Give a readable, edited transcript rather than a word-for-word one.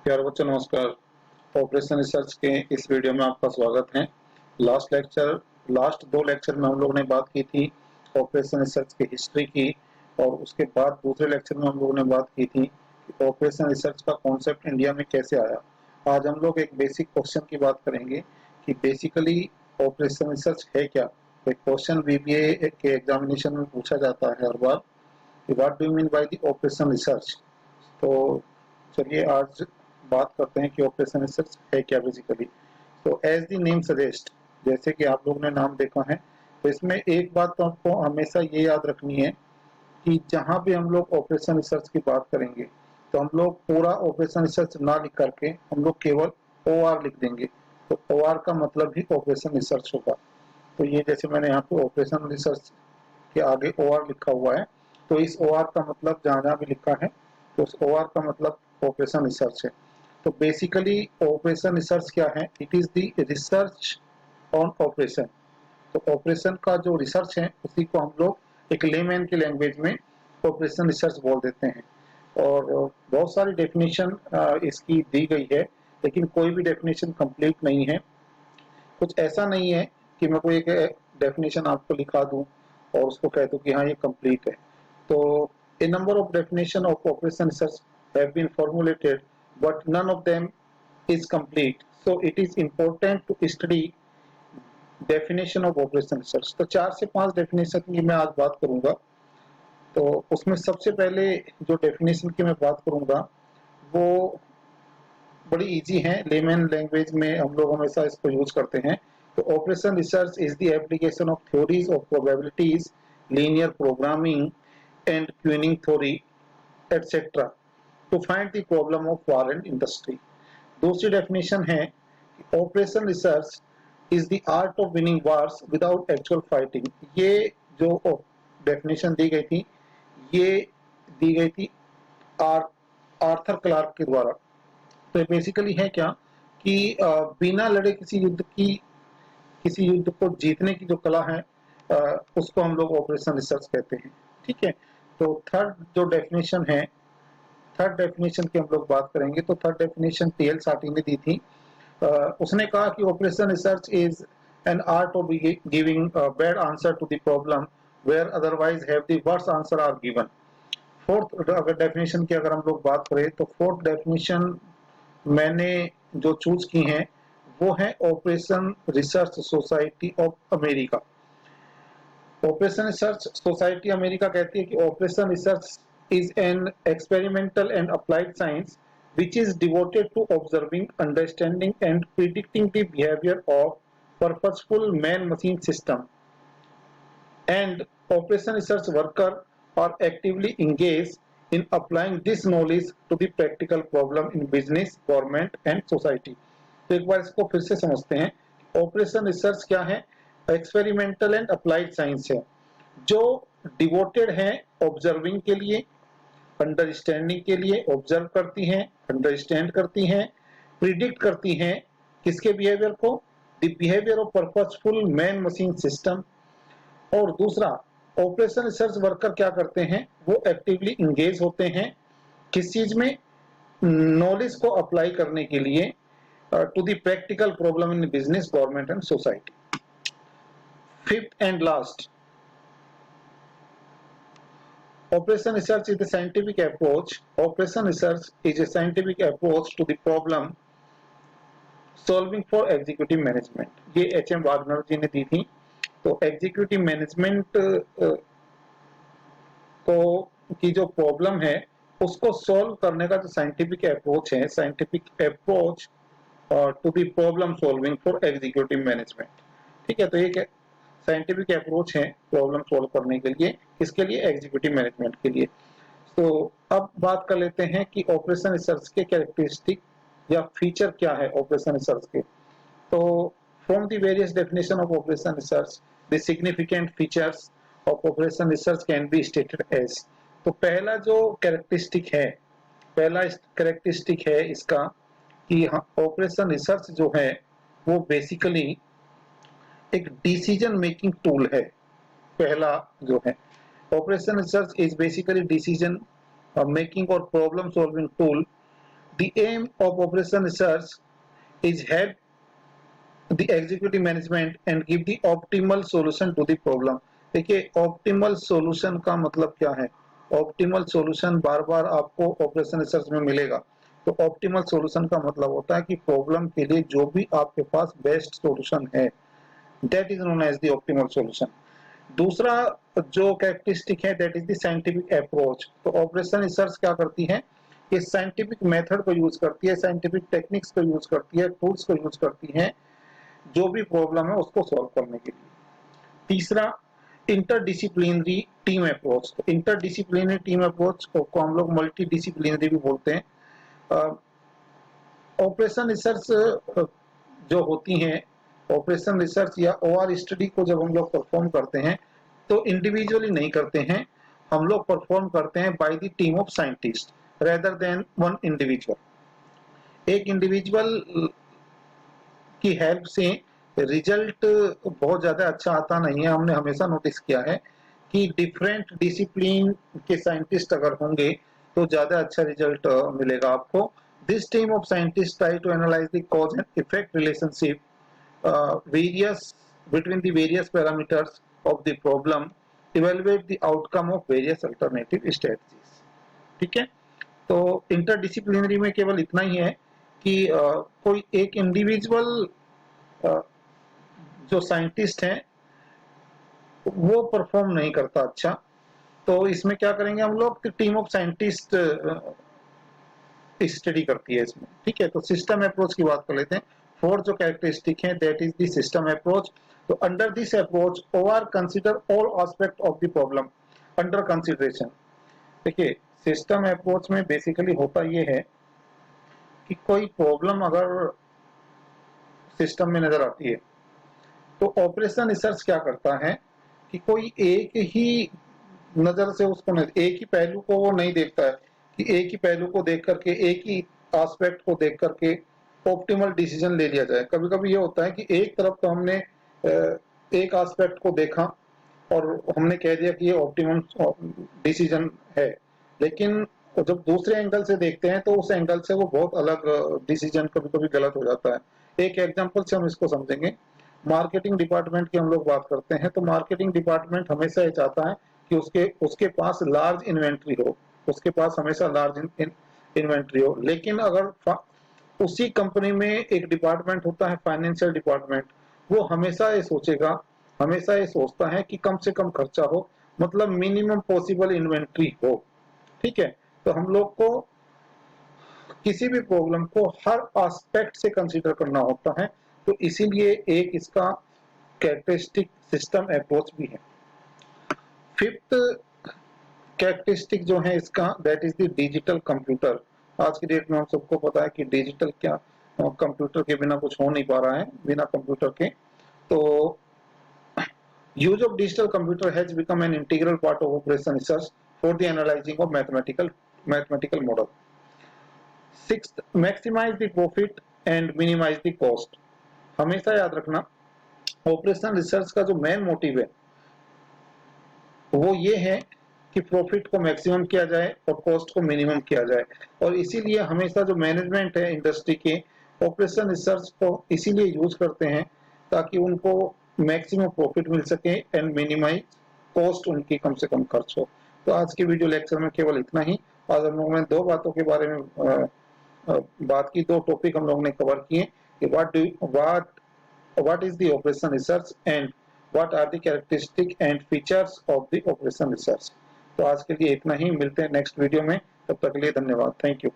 प्यारे बच्चों नमस्कार। ऑपरेशन रिसर्च के इस वीडियो में आपका स्वागत है। लास्ट दो लेक्चर में हम लोगों ने बात की थी ऑपरेशन रिसर्च की हिस्ट्री की, और उसके बाद दूसरे लेक्चर में हम लोगों ने बात की थी कि ऑपरेशन रिसर्च का कॉन्सेप्ट इंडिया में कैसे आया। आज हम लोग एक बेसिक क्वेश्चन की बात करेंगे कि बेसिकली ऑपरेशन रिसर्च है क्या। एक क्वेश्चन बीबीए के एग्जामिनेशन में पूछा जाता है हर बार कि what do you mean by the operation research. तो चलिए आज बात करते हैं कि ऑपरेशन रिसर्च है क्या बेसिकली। तो एज द नेम सजेस्ट, जैसे कि आप लोगों ने नाम देखा है, तो इसमें एक बात तो आपको हमेशा ये याद रखनी है कि जहां भी हम लोग ऑपरेशन रिसर्च की बात करेंगे तो हम लोग पूरा ऑपरेशन रिसर्च ना लिख करके हम लोग केवल OR लिख देंगे। तो OR का मतलब भी ऑपरेशन रिसर्च होगा। तो ये जैसे मैंने यहाँ पे ऑपरेशन रिसर्च के आगे OR लिखा हुआ है, तो इस OR का मतलब जहाँ जहाँ भी लिखा है तो उस OR का मतलब ऑपरेशन रिसर्च है। तो बेसिकली ऑपरेशन रिसर्च क्या है? It is the research on operation. तो ऑपरेशन का जो रिसर्च है उसी को हम लोग एक लेमैन की लैंग्वेज में ऑपरेशन रिसर्च बोल देते हैं। और बहुत सारी डेफिनेशन इसकी दी गई है, लेकिन कोई भी डेफिनेशन कंप्लीट नहीं है। कुछ ऐसा नहीं है कि मैं कोई एक डेफिनेशन आपको लिखा दूं और उसको कह दूं कि हाँ ये कंप्लीट है। तो a number of definition of operation research have been formulated but none of them is complete, so it is important to study definition of operation research. तो 4 से 5 डेफिनेशन की मैं आज बात करूंगा। तो उसमें सबसे पहले जो डेफिनेशन की मैं बात करूंगा वो बड़ी इजी है, लेमैन लैंग्वेज में हम लोग हमेशा इसको यूज करते हैं। तो operation research is the application of theories of probabilities, linear programming and queuing theory etcetera to find the problem of war and industry. दूसरी डेफिनेशन है operation research is the art of winning wars without actual fighting. ये जो definition दी गई थी, ये दी गई थी are Arthur Clark के द्वारा। तो बेसिकली है क्या कि बिना लड़े किसी युद्ध को जीतने की जो कला है, उसको हम लोग ऑपरेशन रिसर्च कहते हैं। ठीक है। तो थर्ड डेफिनेशन की हम लोग बात करेंगे। तो थर्ड डेफिनेशन TL साटी ने दी थी। उसने कहा कि operation research is an art of giving bad answer to the problem where otherwise have the worst answer are given. Fourth अगर डेफिनेशन की अगर हम लोग बात करें तो फोर्थ डेफिनेशन मैंने जो चूज की है वो है operation research society of America. Operation research society America कहती है कि operation research is an experimental and applied science which is devoted to observing, understanding and predicting the behavior of purposeful man-machine system, and operation research workers are actively engaged in applying this knowledge to the practical problem in business, government and society। तो एक बार इसको फिर से समझते हैं। Operation research क्या है? Experimental and applied science है जो डिवोटेड है ऑब्जर्विंग के लिए, अंडरस्टैंडिंग के लिए। ऑब्जर्व करती हैं, अंडरस्टैंड करती हैं, प्रिडिक्ट करती हैं किसके बिहेवियर को? The behaviour of purposeful man machine system. और दूसरा, ऑपरेशन रिसर्च वर्कर क्या करते हैं? वो एक्टिवली इंगेज होते हैं किस चीज में? नॉलेज को अप्लाई करने के लिए to the practical problem in business, government and society. Fifth and last, operation research is the scientific approach. Operation research is a scientific approach to the problem solving for executive management। ये HM Wagner जी ने दी थी। तो executive management को की जो problem है उसको solve करने का जो साइंटिफिक अप्रोच है, scientific approach to the problem solving for executive management. ठीक है। तो ये साइंटिफिक अप्रोच है प्रॉब्लम सॉल्व करने के लिए, किसके लिए? एग्जीक्यूटिव मैनेजमेंट के लिए। तो अब बात कर लेते हैं कि ऑपरेशन रिसर्च के कैरेक्टरिस्टिक या फीचर क्या है ऑपरेशन रिसर्च के। तो from the various definition of operation research the significant features of operation research can be stated as. तो पहला कैरेक्टरिस्टिक है इसका कि ऑपरेशन रिसर्च जो है वो बेसिकली एक डिसीजन मेकिंग टूल है। पहला जो है, operation research is basically decision making और problem solving tool The aim of operation research is help the executive management and give the optimal solution to the problem. देखिए optimal solution का मतलब क्या है? Optimal solution बार बार आपको operation research में मिलेगा। तो ऑप्टिमल सॉल्यूशन का मतलब होता है कि प्रॉब्लम के लिए जो भी आपके पास बेस्ट सॉल्यूशन है, that is known as the optimal solution. दूसरा जो कैरेक्टरिस्टिक है that is the scientific approach. तो ऑपरेशन रिसर्च क्या करती है? ये साइंटिफिक मेथड को यूज करती है, साइंटिफिक टेक्निक्स को यूज करती है, टूल्स को यूज करती है जो भी प्रॉब्लम है उसको सॉल्व करने के लिए। तीसरा इंटरडिसिप्लिनरी टीम अप्रोच। तो इंटरडिसिप्लिनरी टीम अप्रोच को हम लोग मल्टी डिसिप्लिनरी भी बोलते हैं। ऑपरेशन रिसर्च जो होती हैं, ऑपरेशन रिसर्च या ओआर स्टडी को जब हम लोग परफॉर्म करते हैं तो इंडिविजुअली नहीं करते हैं, हम लोग परफॉर्म करते हैं by the team of scientist rather than one individual. एक इंडिविजुअल की हेल्प से रिजल्ट बहुत ज्यादा अच्छा आता नहीं है। हमने हमेशा नोटिस किया है कि डिफरेंट डिसिप्लिन के साइंटिस्ट अगर होंगे तो ज्यादा अच्छा रिजल्ट मिलेगा आपको। This team of scientist try to analyse the cause and effect relationship various between the various parameters of the problem, evaluate the outcome of various alternative strategies. ठीक है, तो इंटरडिसिप्लिनरी में केवल इतना ही है कि कोई एक इंडिविजुअल जो साइंटिस्ट हैं वो परफॉर्म नहीं करता अच्छा, तो इसमें क्या करेंगे हम लोग, टीम ऑफ साइंटिस्ट स्टडी करती है इसमें। ठीक है, तो सिस्टम अप्रोच की बात कर लेते हैं। फोर्थ जो कैरेक्टरिस्टिक है that is the system approach. तो under this approach over consider all aspect of the problem under consideration. देखिए सिस्टम अप्रोच में बेसिकली होता ये है कि कोई प्रॉब्लम अगर सिस्टम में नजर आती है तो ऑपरेशन रिसर्च क्या करता है कि कोई एक ही नजर से उसको एक ही पहलू को वो नहीं देखता है कि एक ही पहलू को देख करके, एक ही एस्पेक्ट को देख करके ऑप्टिमल डिसीजन ले लिया जाए। कभी कभी ये होता है कि एक तरफ तो हमने एक एस्पेक्ट को देखा और हमने कह दिया कि ये ऑप्टिमम डिसीजन है, लेकिन जब दूसरे एंगल से देखते हैं तो उस एंगल से वो बहुत अलग डिसीजन कभी कभी गलत हो जाता है। एक एग्जांपल से हम इसको समझेंगे। मार्केटिंग डिपार्टमेंट की हम लोग बात करते हैं तो मार्केटिंग डिपार्टमेंट हमेशा ये चाहता है कि उसके पास लार्ज इन्वेंट्री हो, उसके पास हमेशा लार्ज इन्वेंट्री हो। लेकिन अगर उसी कंपनी में एक डिपार्टमेंट होता है फाइनेंशियल डिपार्टमेंट, वो हमेशा ये सोचेगा, हमेशा ये सोचता है कि कम से कम खर्चा हो, मतलब मिनिमम पॉसिबल इन्वेंट्री हो। ठीक है, तो हम लोग को किसी भी प्रॉब्लम को हर एस्पेक्ट से कंसीडर करना होता है, तो इसीलिए एक इसका कैरेक्टरिस्टिक सिस्टम अप्रोच भी है। फिफ्थ कैरेक्टरिस्टिक जो है इसका that is the digital computer. आज की डेट में हम सबको पता है कि डिजिटल क्या, कंप्यूटर के बिना कुछ हो नहीं पा रहा है, बिना कंप्यूटर के। तो use of digital computer has become an integral part of operation research for the analysing of mathematical model. Sixth, maximise the profit and minimise the cost. हमेशा याद रखना ऑपरेशन रिसर्च का जो मेन मोटिव है वो ये है कि प्रॉफिट को मैक्सिमम किया जाए और कॉस्ट को मिनिमम किया जाए। और इसीलिए हमेशा जो मैनेजमेंट है इंडस्ट्री के ऑपरेशन रिसर्च को इसीलिए यूज करते हैं ताकि उनको मैक्सिमम प्रॉफिट मिल सके एंड मिनिमाइज कॉस्ट, उनकी कम से कम खर्च हो। तो आज के वीडियो लेक्चर में केवल इतना ही। आज हम लोगों ने दो बातों के बारे में बात की, दो टॉपिक हम लोगों ने कवर किए कि what is the operation research and what are the characteristic and features of the operation research। तो आज के लिए इतना ही, मिलते हैं नेक्स्ट वीडियो में, तब तक के लिए धन्यवाद, थैंक यू।